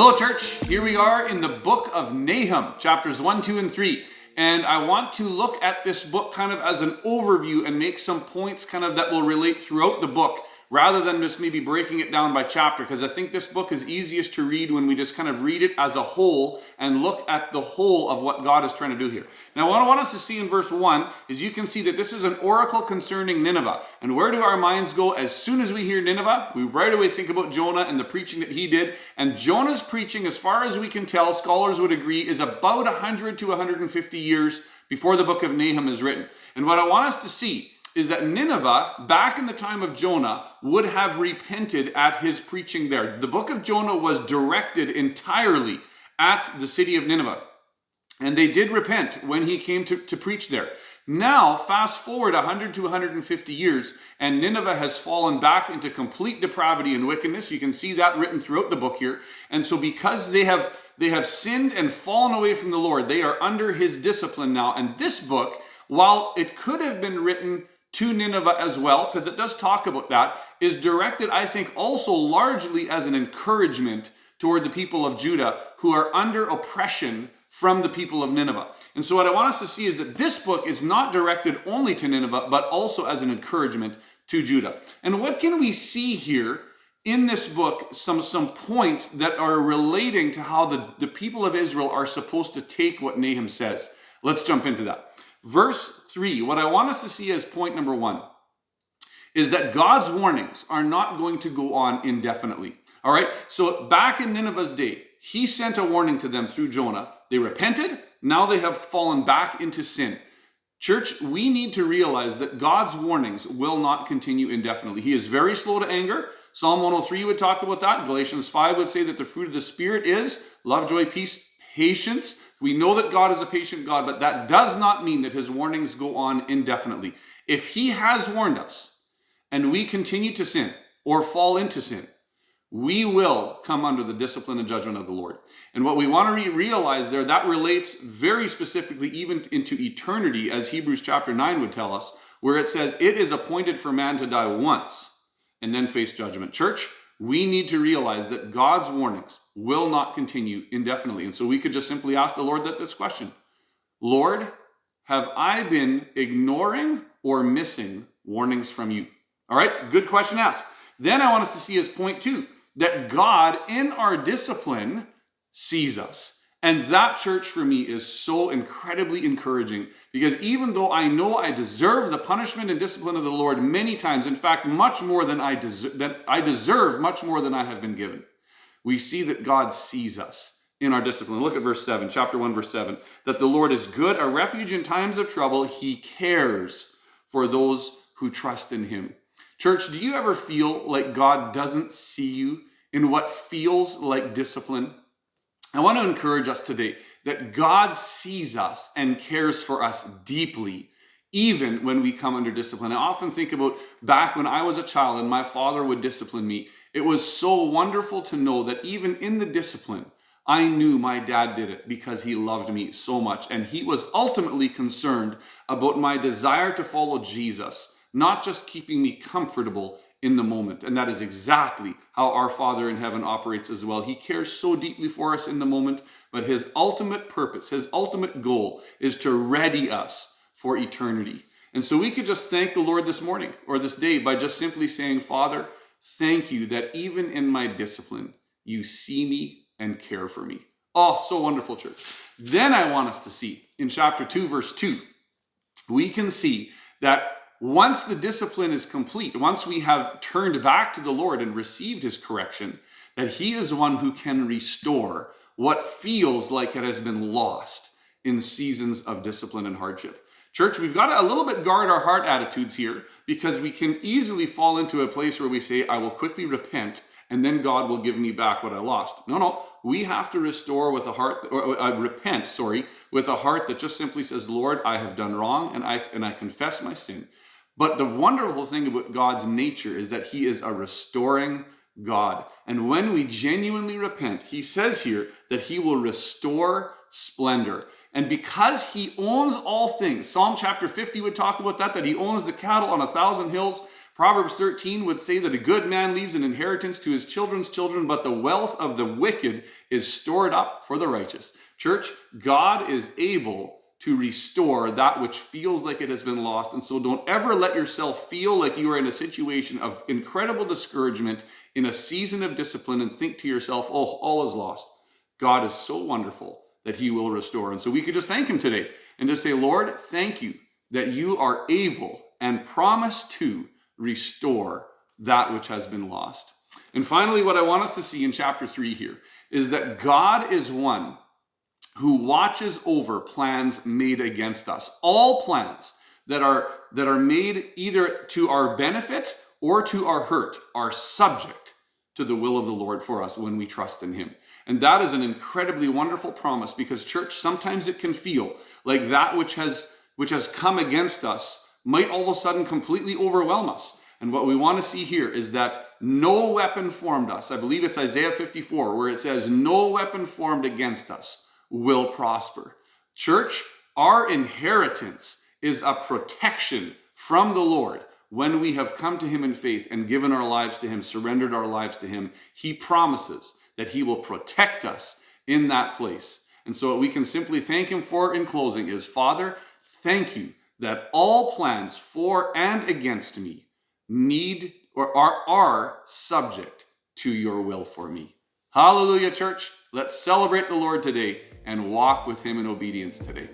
Hello, church. Here we are in the book of Nahum, chapters 1, 2, and 3. And I want to look at this book kind of as an overview and make some points kind of that will relate throughout the book, rather than just maybe breaking it down by chapter, because I think this book is easiest to read when we just kind of read it as a whole and look at the whole of what God is trying to do here. Now, what I want us to see in verse 1 is you can see that this is an oracle concerning Nineveh. And where do our minds go as soon as we hear Nineveh? We right away think about Jonah and the preaching that he did. And Jonah's preaching, as far as we can tell, scholars would agree, is about 100 to 150 years before the book of Nahum is written. And what I want us to see is that Nineveh, back in the time of Jonah, would have repented at his preaching there. The book of Jonah was directed entirely at the city of Nineveh. And they did repent when he came to preach there. Now, fast forward 100 to 150 years, and Nineveh has fallen back into complete depravity and wickedness. You can see that written throughout the book here. And so because they have sinned and fallen away from the Lord, they are under his discipline now. And this book, while it could have been written to Nineveh as well, because it does talk about that, is directed, I think, also largely as an encouragement toward the people of Judah who are under oppression from the people of Nineveh. And so what I want us to see is that this book is not directed only to Nineveh, but also as an encouragement to Judah. And what can we see here in this book? Some points that are relating to how the people of Israel are supposed to take what Nahum says. Let's jump into that. Verse 3, what I want us to see as point number 1 is that God's warnings are not going to go on indefinitely. All right, so back in Nineveh's day, he sent a warning to them through Jonah. They repented, now they have fallen back into sin. Church, we need to realize that God's warnings will not continue indefinitely. He is very slow to anger. Psalm 103 would talk about that. Galatians 5 would say that the fruit of the Spirit is love, joy, peace, patience. We know that God is a patient God, but that does not mean that his warnings go on indefinitely. If he has warned us and we continue to sin or fall into sin, we will come under the discipline and judgment of the Lord. And what we want to realize there, that relates very specifically even into eternity, as Hebrews chapter 9 would tell us, where it says it is appointed for man to die once and then face judgment. Church, we need to realize that God's warnings will not continue indefinitely. And so we could just simply ask the Lord this question. Lord, have I been ignoring or missing warnings from you? All right, good question asked. Then I want us to see as point 2, that God in our discipline sees us. And that, church, for me is so incredibly encouraging, because even though I know I deserve the punishment and discipline of the Lord many times, in fact, much more than I deserve, much more than I have been given, we see that God sees us in our discipline. Look at verse 7, chapter 1, verse 7, that the Lord is good, a refuge in times of trouble. He cares for those who trust in him. Church, do you ever feel like God doesn't see you in what feels like discipline? I want to encourage us today that God sees us and cares for us deeply, even when we come under discipline. I often think about back when I was a child and my father would discipline me. It was so wonderful to know that even in the discipline, I knew my dad did it because he loved me so much. And he was ultimately concerned about my desire to follow Jesus, not just keeping me comfortable in the moment. And that is exactly how our Father in heaven operates as well. He cares so deeply for us in the moment, but his ultimate purpose, his ultimate goal is to ready us for eternity. And so we could just thank the Lord this morning or this day by just simply saying, Father, thank you that even in my discipline, you see me and care for me. Oh, so wonderful, church. Then I want us to see in chapter 2, verse 2, we can see that once the discipline is complete, once we have turned back to the Lord and received his correction, that he is one who can restore what feels like it has been lost in seasons of discipline and hardship. Church, we've got to a little bit guard our heart attitudes here, because we can easily fall into a place where we say, I will quickly repent and then God will give me back what I lost. No, we have to restore with a heart, repent with a heart that just simply says, Lord, I have done wrong and I confess my sin. But the wonderful thing about God's nature is that he is a restoring God. And when we genuinely repent, he says here that he will restore splendor. And because he owns all things, Psalm chapter 50 would talk about that he owns the cattle on 1,000 hills. Proverbs 13 would say that a good man leaves an inheritance to his children's children, but the wealth of the wicked is stored up for the righteous. Church, God is able to restore that which feels like it has been lost. And so don't ever let yourself feel like you are in a situation of incredible discouragement in a season of discipline and think to yourself, oh, all is lost. God is so wonderful that he will restore. And so we could just thank him today and just say, Lord, thank you that you are able and promise to restore that which has been lost. And finally, what I want us to see in chapter 3 here is that God is one who watches over plans made against us. All plans that are made either to our benefit or to our hurt are subject to the will of the Lord for us when we trust in him. And that is an incredibly wonderful promise, because church, sometimes it can feel like that which has come against us might all of a sudden completely overwhelm us. And what we want to see here is that no weapon formed us. I believe it's Isaiah 54, where it says, no weapon formed against us will prosper. Church, our inheritance is a protection from the Lord. When we have come to him in faith and given our lives to him, surrendered our lives to him, he promises that he will protect us in that place. And so what we can simply thank him for in closing is, Father, thank you that all plans for and against me need or are subject to your will for me. Hallelujah, church. Let's celebrate the Lord today and walk with him in obedience today.